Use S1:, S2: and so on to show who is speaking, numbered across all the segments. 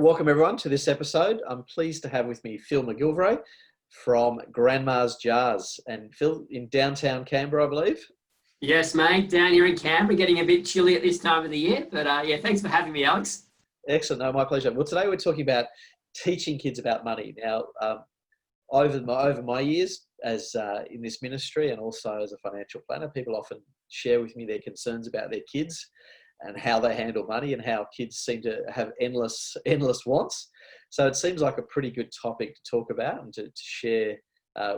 S1: welcome everyone to this episode. I'm pleased to have with me Phil McGilvray from Grandma's Jars. And Phil, in downtown Canberra, I believe.
S2: Yes, mate. Down here in Canberra, getting a bit chilly at this time of the year. But yeah, thanks for having me, Alex.
S1: Excellent. No, my pleasure. Well, today we're talking about teaching kids about money. Now, over my years as in this ministry and also as a financial planner, people often share with me their concerns about their kids and how they handle money and how kids seem to have endless wants. So it seems like a pretty good topic to talk about and to share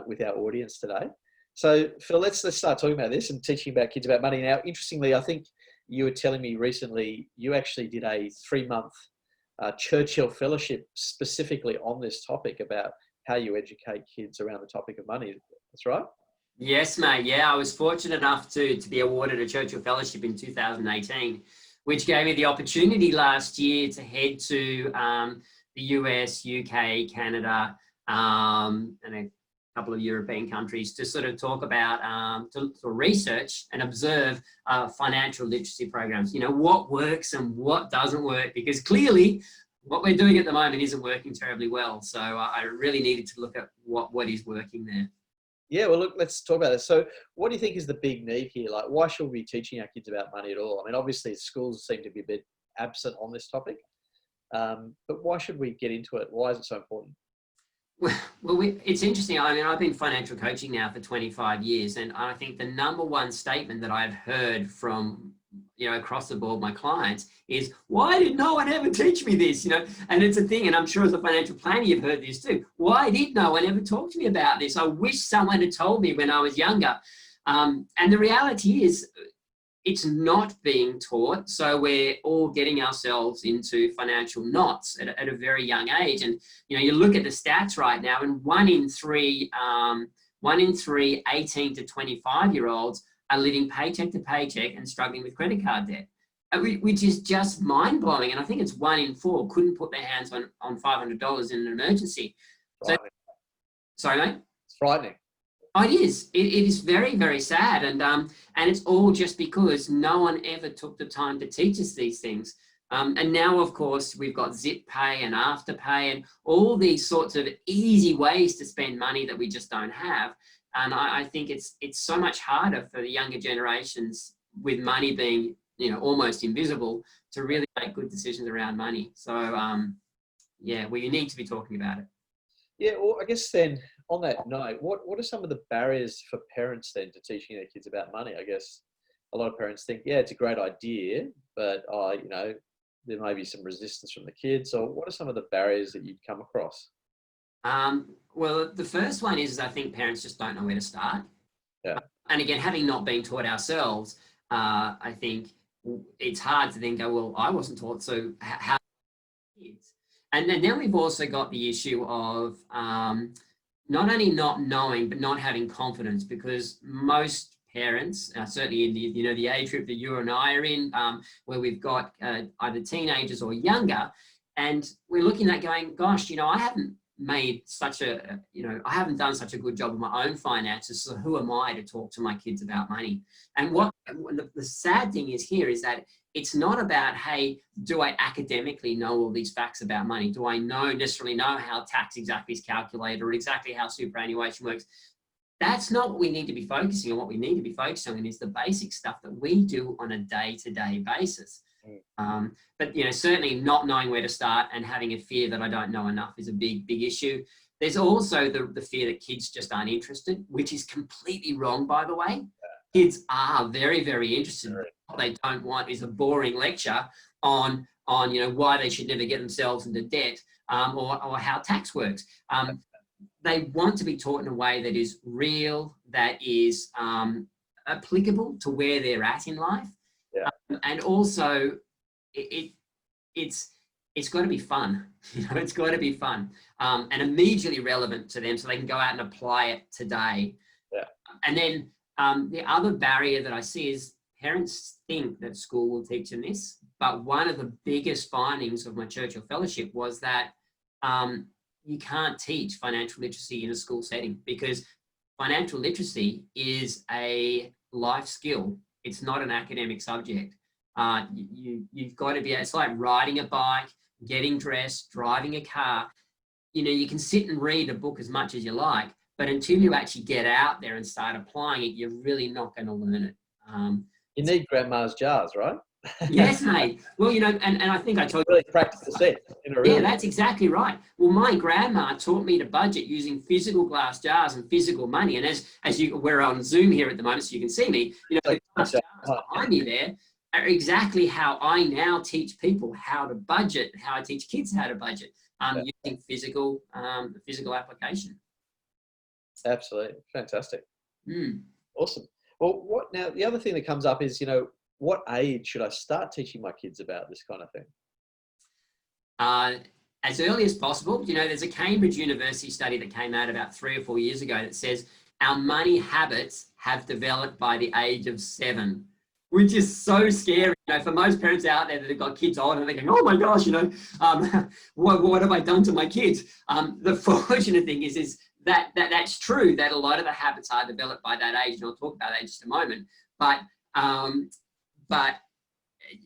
S1: with our audience today. So Phil, let's start talking about this and teaching about kids about money. Now, interestingly, I think you were telling me recently you actually did a 3-month Churchill Fellowship specifically on this topic about how you educate kids around the topic of money. That's right?
S2: Yes, mate. Yeah, I was fortunate enough to be awarded a Churchill Fellowship in 2018, which gave me the opportunity last year to head to the US, UK, Canada, and a couple of European countries to sort of talk about, to research and observe financial literacy programs. You know, what works and what doesn't work, because clearly what we're doing at the moment isn't working terribly well. So I really needed to look at what is working there.
S1: Yeah, well, look, let's talk about this. So what do you think is the big need here? Like, why should we be teaching our kids about money at all? I mean, obviously schools seem to be a bit absent on this topic, but why should we get into it? Why is it so important?
S2: Well, it's interesting. I mean, I've been financial coaching now for 25 years, and I think the number one statement that I've heard from, across the board, my clients is, why did no one ever teach me this? And it's a thing, and I'm sure as a financial planner, you've heard this too. Why did no one ever talk to me about this? I wish someone had told me when I was younger. And the reality is, it's not being taught. So we're all getting ourselves into financial knots at a very young age. And, you look at the stats right now, and one in three 18 to 25-year-olds are living paycheck to paycheck and struggling with credit card debt, which is just mind-blowing. And I think it's 1 in 4 couldn't put their hands on $500 in an emergency. So, sorry, mate?
S1: It's frightening.
S2: Oh, it is. It is very, very sad. And it's all just because no one ever took the time to teach us these things. And now, of course, we've got Zip Pay and Afterpay and all these sorts of easy ways to spend money that we just don't have. And I think it's so much harder for the younger generations, with money being, almost invisible, to really make good decisions around money. So, yeah, well, you need to be talking about it.
S1: Yeah, well, I guess then on that note, what are some of the barriers for parents then to teaching their kids about money? I guess a lot of parents think, yeah, it's a great idea, but, there may be some resistance from the kids. So what are some of the barriers that you'd come across?
S2: Well, the first one is I think parents just don't know where to start.
S1: Yeah.
S2: And again, having not been taught ourselves, I think it's hard to then go, well, I wasn't taught, so how kids? And then we've also got the issue of not only not knowing, but not having confidence, because most parents, certainly in the age group that you and I are in, where we've got either teenagers or younger, and we're looking at going, gosh, I haven't made such I haven't done such a good job of my own finances, so who am I to talk to my kids about money? And what the sad thing is here is that it's not about, hey, do I academically know all these facts about money? Do I necessarily know how tax exactly is calculated or exactly how superannuation works? That's not what we need to be focusing on. What we need to be focusing on is the basic stuff that we do on a day-to-day basis. But certainly not knowing where to start and having a fear that I don't know enough is a big issue. There's also the fear that kids just aren't interested, which is completely wrong, by the way. Kids are very, very interested. What they don't want is a boring lecture on why they should never get themselves into debt, or how tax works. They want to be taught in a way that is real, that is applicable to where they're at in life.
S1: Yeah.
S2: And also it's got to be fun. It's got to be fun, and immediately relevant to them, so they can go out and apply it today.
S1: Yeah.
S2: And then the other barrier that I see is parents think that school will teach them this, but one of the biggest findings of my Churchill Fellowship was that you can't teach financial literacy in a school setting, because financial literacy is a life skill. It's not an academic subject. You've got to be, it's like riding a bike, getting dressed, driving a car. You know, you can sit and read a book as much as you like, but until you actually get out there and start applying it, you're really not going to learn it.
S1: You need grandma's jars, right?
S2: Yes, mate. Well, you know, and I think I told you.
S1: Really practice the set.
S2: Yeah, that's exactly right. Well, my grandma taught me to budget using physical glass jars and physical money. And we're on Zoom here at the moment, so you can see me. You know, the glass jars behind me there are exactly how I now teach people how to budget, how I teach kids how to budget, using physical application.
S1: Absolutely, fantastic.
S2: Mm.
S1: Awesome. Well, now the other thing that comes up is, you know, what age should I start teaching my kids about this kind of thing?
S2: As early as possible. You know, there's a Cambridge University study that came out about 3 or 4 years ago that says our money habits have developed by the age of 7, which is so scary. You know, for most parents out there that have got kids older, they're thinking, oh my gosh, you know, what have I done to my kids? The fortunate thing is that's true, that a lot of the habits are developed by that age, and I'll talk about that in just a moment. But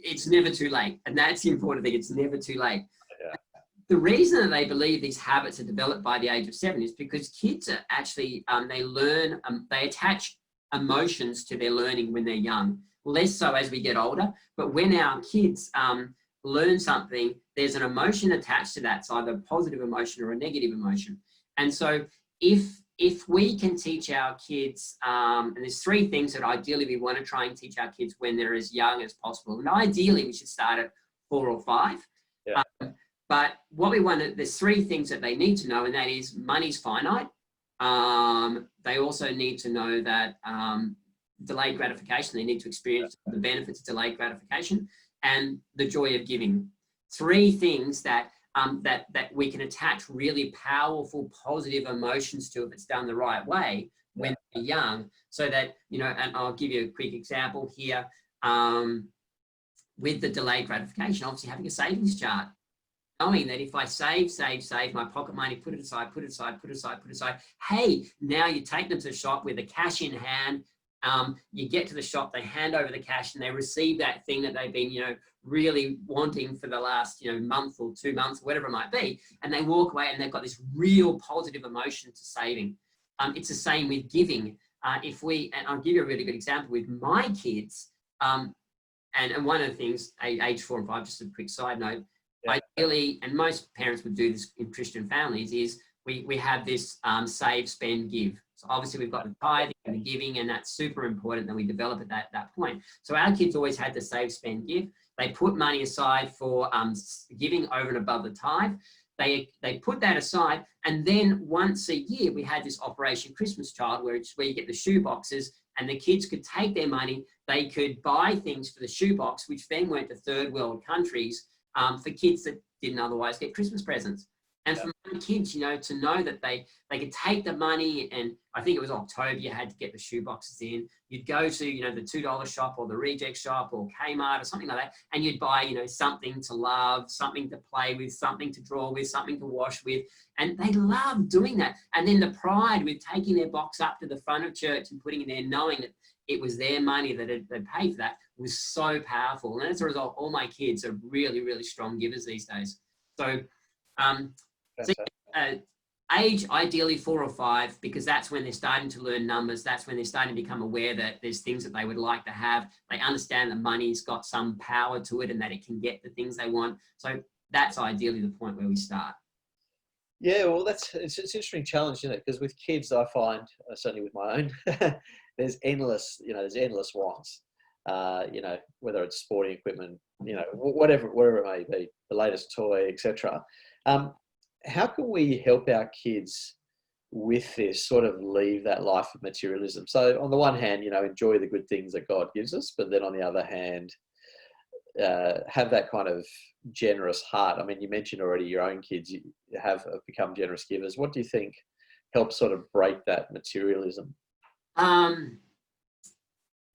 S2: it's never too late, and that's the important thing. It's never too late.
S1: Yeah.
S2: The reason that they believe these habits are developed by the age of 7 is because kids are actually they learn, they attach emotions to their learning when they're young. Less so as we get older, but when our kids learn something, there's an emotion attached to that. It's either a positive emotion or a negative emotion. And so if we can teach our kids, and there's 3 things that ideally we want to try and teach our kids when they're as young as possible. And ideally we should start at 4 or 5.
S1: Yeah.
S2: But what we want to, there's 3 things that they need to know, and that is money's finite. They also need to know that delayed gratification, they need to experience the benefits of delayed gratification, and the joy of giving. 3 things that we can attach really powerful, positive emotions to if it's done the right way when they're young, so that, you know, and I'll give you a quick example here. With the delayed gratification, obviously having a savings chart, knowing that if I save my pocket money, put it aside, hey, now you take them to the shop with the cash in hand. You get to the shop, they hand over the cash, and they receive that thing that they've been, you know, really wanting for the last, you know, month or 2 months, whatever it might be, and they walk away and they've got this real positive emotion to saving. It's the same with giving. And I'll give you a really good example with my kids. And one of the things, age 4 and 5, just a quick side note, ideally, and most parents would do this in Christian families, is we have this save, spend, give. So obviously we've got the tithing and the giving, and that's super important that we develop at that point. So our kids always had the save, spend, give. They put money aside for giving over and above the tithe. They put that aside, and then once a year we had this Operation Christmas Child, where you get the shoe boxes, and the kids could take their money, they could buy things for the shoebox, which then went to third world countries for kids that didn't otherwise get Christmas presents. And for my kids, you know, to know that they could take the money, and I think it was October, you had to get the shoe boxes in. You'd go to, you know, the $2 shop or the reject shop or Kmart or something like that, and you'd buy, you know, something to love, something to play with, something to draw with, something to wash with. And they love doing that. And then the pride with taking their box up to the front of church and putting it there, knowing that it was their money that had paid for that, was so powerful. And as a result, all my kids are really, really strong givers these days. So, age ideally 4 or 5, because that's when they're starting to learn numbers. That's when they're starting to become aware that there's things that they would like to have. They understand that money's got some power to it and that it can get the things they want. So that's ideally the point where we start.
S1: Yeah, well, it's an interesting challenge, isn't it? Because with kids, I find, certainly with my own, there's endless wants. You know, whether it's sporting equipment, you know, whatever it may be, the latest toy, etc. How can we help our kids with this, sort of leave that life of materialism? So on the one hand, you know, enjoy the good things that God gives us, but then on the other hand, have that kind of generous heart. I mean, you mentioned already your own kids have become generous givers. What do you think helps sort of break that materialism?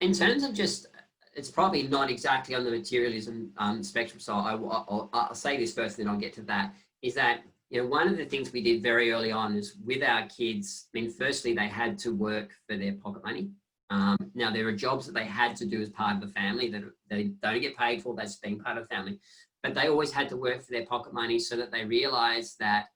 S2: In terms of just, it's probably not exactly on the materialism spectrum. So I'll say this first, then I'll get to that, is that, you know, one of the things we did very early on is with our kids, I mean, firstly, they had to work for their pocket money. Now, there are jobs that they had to do as part of the family that they don't get paid for, that's being part of the family. but they always had to work for their pocket money so that they realized that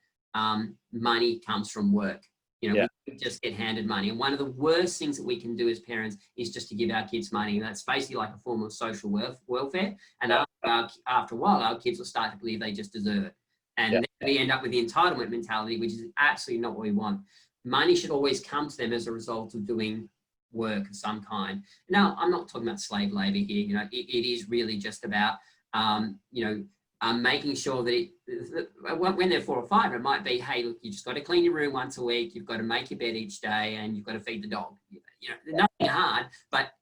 S2: money comes from work. You know, we just get handed money. And one of the worst things that we can do as parents is just to give our kids money. That's basically like a form of social welfare. And after a while, our kids will start to believe they just deserve it. And then we end up with the entitlement mentality, which is absolutely not what we want. Money should always come to them as a result of doing work of some kind. Now, I'm not talking about slave labor here. You know, it is really just about, making sure that when they're 4 or 5, it might be, hey, look, you just got to clean your room once a week. You've got to make your bed each day, and you've got to feed the dog. You know, nothing hard,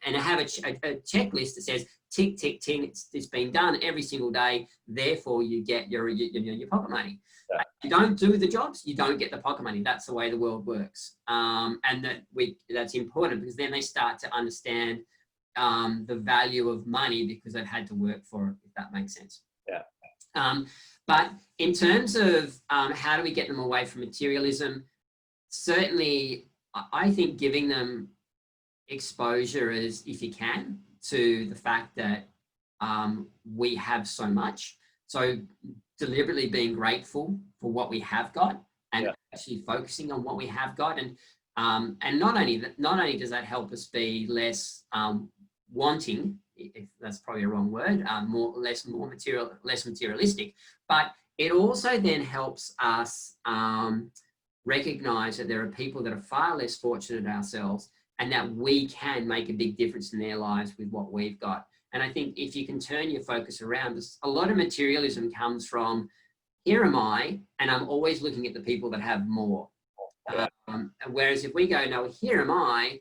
S2: and have a checklist that says tick, tick, tick. It's been done every single day. Therefore, you get your pocket money. If you don't do the jobs, you don't get the pocket money. That's the way the world works, and that's important, because then they start to understand the value of money because they've had to work for it. If that makes sense. But in terms of how do we get them away from materialism, certainly I think giving them exposure is, if you can, to the fact that we have so much. So deliberately being grateful for what we have got, and actually focusing on what we have got, and not only does that help us be less wanting, if that's probably a wrong word, less materialistic, but it also then helps us recognize that there are people that are far less fortunate than ourselves, and that we can make a big difference in their lives with what we've got. And I think if you can turn your focus around, a lot of materialism comes from, here am I, and I'm always looking at the people that have more. Whereas if we go, no, here am I,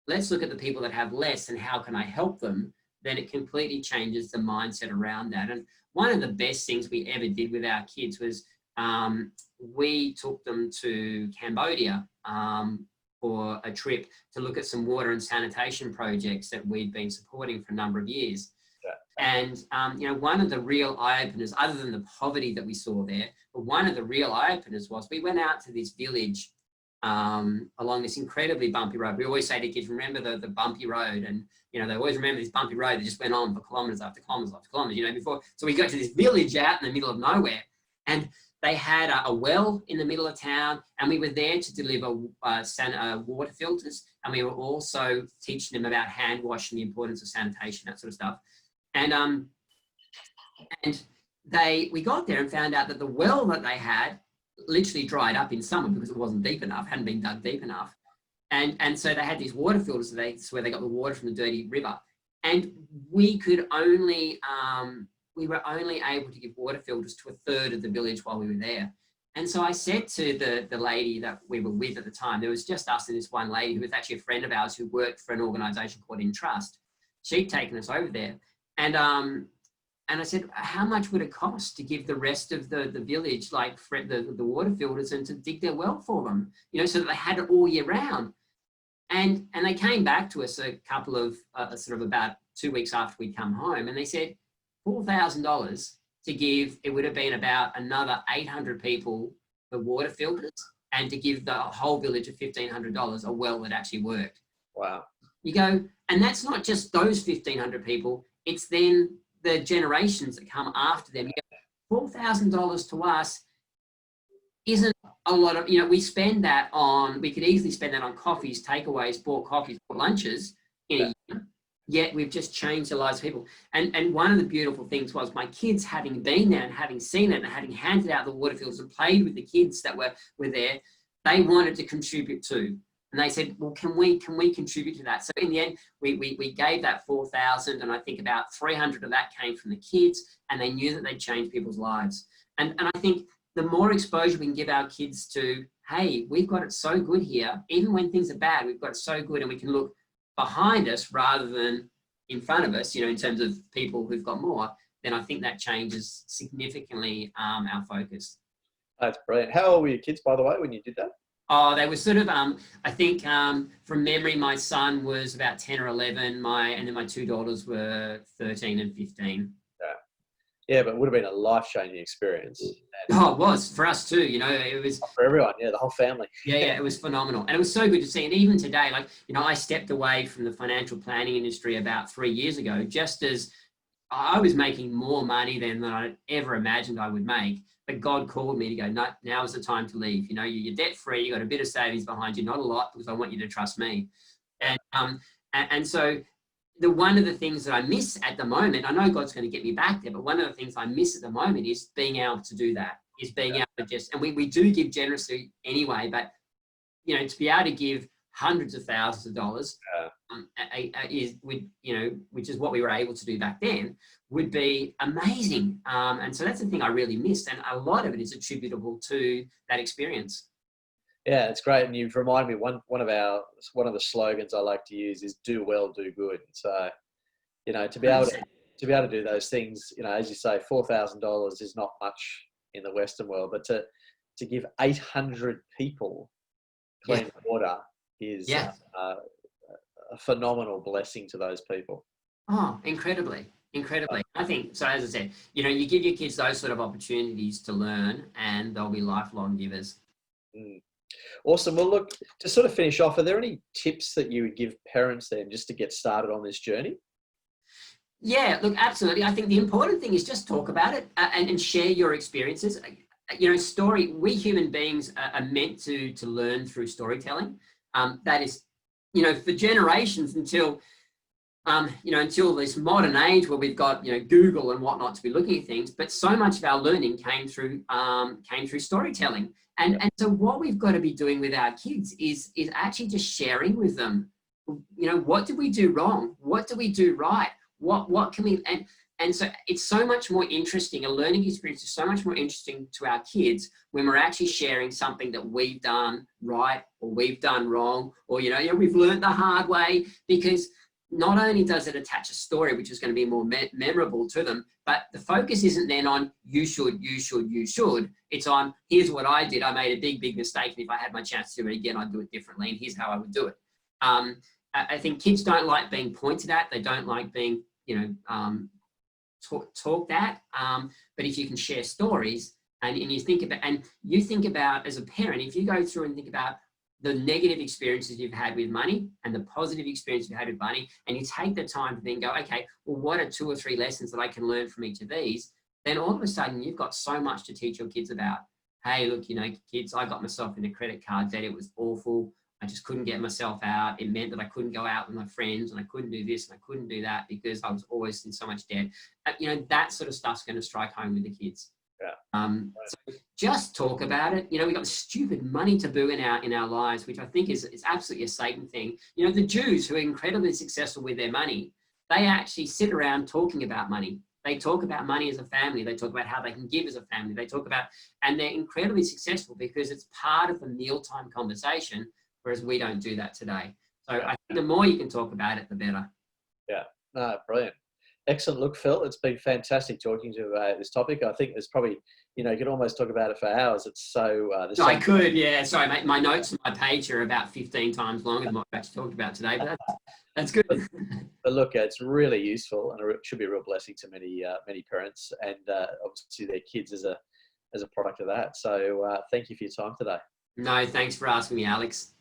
S2: let's look at the people that have less and how can I help them, then it completely changes the mindset around that. And one of the best things we ever did with our kids was we took them to Cambodia for a trip to look at some water and sanitation projects that we'd been supporting for a number of years. And, one of the real eye-openers, other than the poverty that we saw there, but one of the real eye-openers was we went out to this village along this incredibly bumpy road. We always say to kids, remember the bumpy road. And, they always remember this bumpy road that just went on for kilometres after kilometres after kilometres, before. So we got to this village out in the middle of nowhere, and they had a well in the middle of town, and we were there to deliver water filters. And we were also teaching them about hand washing, the importance of sanitation, that sort of stuff. And we got there and found out that the well that they had literally dried up in summer because it wasn't deep enough, hadn't been dug deep enough. And so they had these water filters where they got the water from the dirty river. And we could only, we were only able to give water filters to a third of the village while we were there. And so I said to the lady that we were with at the time, there was just us and this one lady who was actually a friend of ours who worked for an organisation called In Trust. She'd taken us over there. And I said, how much would it cost to give the rest of the village, like the water filters, and to dig their well for them, so that they had it all year round? And they came back to us a couple of, sort of about 2 weeks after we'd come home, and they said $4,000 to give, it would have been about another 800 people the water filters, and to give the whole village of $1,500 a well that actually worked.
S1: Wow.
S2: You go, and that's not just those 1,500 people, it's then the generations that come after them. $4,000 to us isn't a lot of, we spend that on, we could easily spend that on coffees, takeaways, bought lunches in a year, yet we've just changed the lives of people. And one of the beautiful things was my kids, having been there and having seen it and having handed out the water filters and played with the kids that were there, they wanted to contribute too. And they said, well, can we contribute to that? So in the end, we gave that 4,000, and I think about 300 of that came from the kids, and they knew that they'd change people's lives. And I think the more exposure we can give our kids to, hey, we've got it so good here, even when things are bad, we've got it so good, and we can look behind us rather than in front of us, in terms of people who've got more, then I think that changes significantly our focus.
S1: That's brilliant. How old were your kids, by the way, when you did that?
S2: Oh, they were sort of, I think from memory, my son was about 10 or 11, and then my two daughters were 13 and 15.
S1: Yeah, but it would have been a life-changing experience.
S2: Oh, it was for us too. It was
S1: for everyone. Yeah, the whole family.
S2: Yeah, it was phenomenal, and it was so good to see. And even today, I stepped away from the financial planning industry about 3 years ago, just as I was making more money than I ever imagined I would make. But God called me to go, no, now is the time to leave. You know, you're debt free. You got a bit of savings behind you, not a lot, because I want you to trust me. And so one of the things that I miss at the moment, I know God's going to get me back there, but one of the things I miss at the moment is being able to do that, is being able to just, and we do give generously anyway, but, you know, to be able to give hundreds of thousands of dollars which is what we were able to do back then, would be amazing. And so that's the thing I really missed. And a lot of it is attributable to that experience.
S1: Yeah, it's great. And you've reminded me, one of the slogans I like to use is do well, do good. So, you know, to be able to do those things, you know, as you say, $4,000 is not much in the Western world, but to give 800 people clean water is a phenomenal blessing to those people.
S2: Oh, incredibly. I think, so as I said, you know, you give your kids those sort of opportunities to learn and they'll be lifelong givers.
S1: Awesome. Well, look, to sort of finish off, are there any tips that you would give parents then just to get started on this journey?
S2: Yeah, look, absolutely. I think the important thing is just talk about it and share your experiences. You know, we human beings are meant to learn through storytelling. That is, you know, for generations until this modern age where we've got, you know, Google and whatnot to be looking at things, but so much of our learning came through storytelling. And so what we've got to be doing with our kids is actually just sharing with them, you know, what did we do wrong? What do we do right? What can we, and so it's so much more interesting. A learning experience is so much more interesting to our kids when we're actually sharing something that we've done right or we've done wrong, or, you know, we've learned the hard way, because not only does it attach a story, which is going to be more memorable to them, but the focus isn't then on you should. It's on, here's what I did. I made a big mistake. And if I had my chance to do it again, I'd do it differently. And here's how I would do it. I think kids don't like being pointed at. They don't like being, you know, talked at. But if you can share stories and you think about as a parent, if you go through and think about the negative experiences you've had with money and the positive experience you've had with money, and you take the time to then go, okay, well, what are 2 or 3 lessons that I can learn from each of these? Then all of a sudden you've got so much to teach your kids about. Hey, look, you know, kids, I got myself in a credit card debt. It was awful. I just couldn't get myself out. It meant that I couldn't go out with my friends, and I couldn't do this and I couldn't do that because I was always in so much debt. You know, that sort of stuff's going to strike home with the kids. So just talk about it. You know, we got the stupid money taboo in our lives, which I think is absolutely a Satan thing. You know, the Jews, who are incredibly successful with their money, they actually sit around talking about money. They talk about money as a family. They talk about how they can give as a family. They talk about, and they're incredibly successful because it's part of the mealtime conversation, whereas we don't do that today. So I think the more you can talk about it, the better.
S1: Yeah, no, brilliant. Excellent. Look, Phil, it's been fantastic talking to you about this topic. I think there's probably, you know, you could almost talk about it for hours. It's so...
S2: I could, yeah. Sorry, mate. My notes on my page are about 15 times longer than what we actually talked about today, but that's good.
S1: But look, it's really useful, and it should be a real blessing to many parents, and obviously their kids as a product of that. So thank you for your time today.
S2: No, thanks for asking me, Alex.